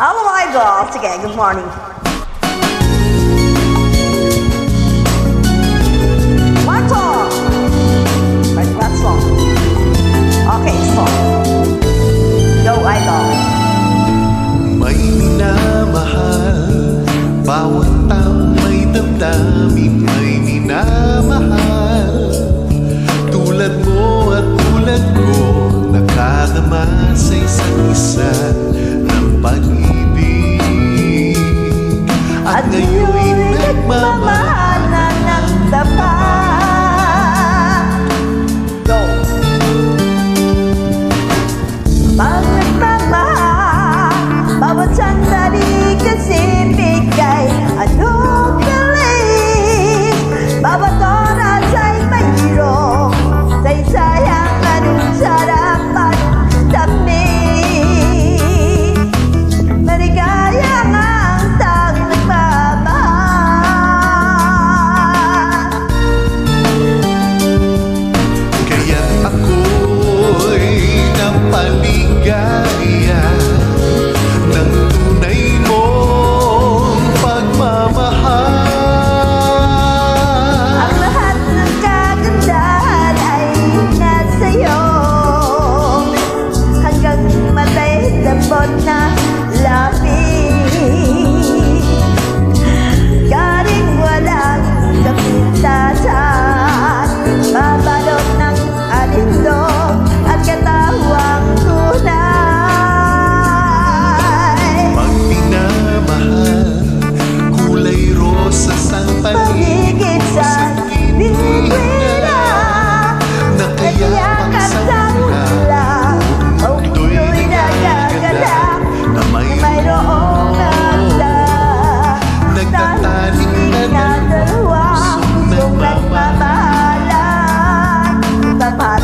Hello mga idol! Sige, good morning. One song! Right, what song? Okay, song. Go, idol. May minamahal, bawat taong may damdamin may minamahal. Tulad mo at tulad ko, nakadama sa isa't isa ng pag-ibig. At ngayon'y nagmamahal na ng tapat. Go! Pag nagmamahal, bawat sandali kasi bigay anong galing. Bawat oras ay mayroong saysayang anong sarap anong tamis. Maligaya nga ang taong nagmamahal. Kaya't ako'y napaligaya ng tunay mong pagmamahal. Ang lahat ng kagandahan ay nasa'yo. Hanggang matay dabot na lapis. Galing walang kapintasan, babalot ng alindog at katawang tunay. Pag minamahal, kulay rosas ang Paligid sa biniwira, na kaya pagsangla, mundo'y nagagala na mayroong nagda nagtatanim na ng dalawa pusong nagmamahalan. Tapat.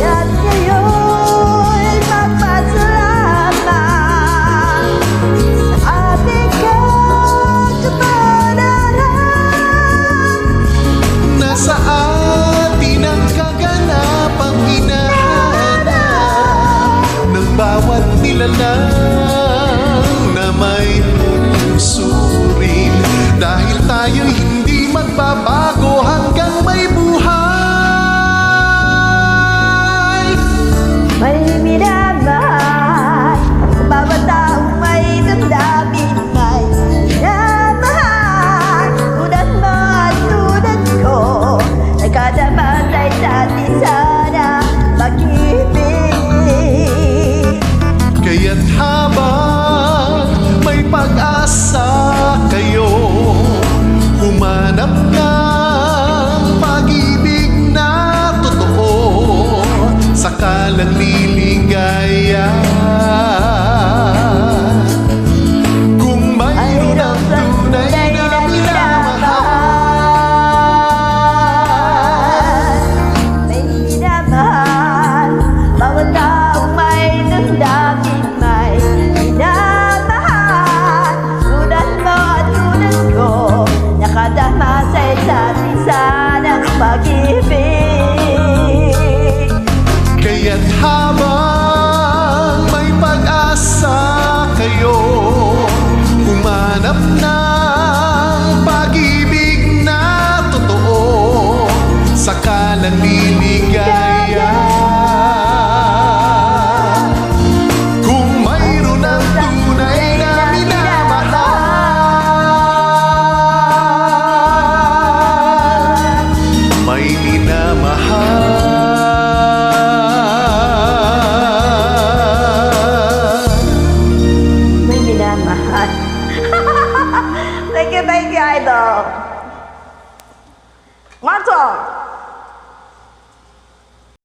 At ngayon magpasalamat sa ating kapanaran. nasa atin ang kaganapang hinahanap ng bawat nilalang na may puso rin. Dahil tayo'y hindi magbabago hanggang may buhay. May minamahal, bawat taong may damdamin may minamahal. Tulad mo at tulad ko, nagkadama sa isa't isa na pag-ibig. Kaya't habang may pag-asa kayo, humanap ng pag-ibig na totoo, sakalang liligaya. Kung mayroon ang tunay na minamahal. May minamahal, bawat taong may damdamin may minamahal. Tulad mo at tulad ko, nakadama sa isa't isa ng pag-ibig. Kaya't habang may pag-asa kayo, humanap ng pag-ibig na totoo, sakalang liligaya. Kung mayroon ang tunay na minamahal, may minamahal. May minamahal. Thank you, idol. One song.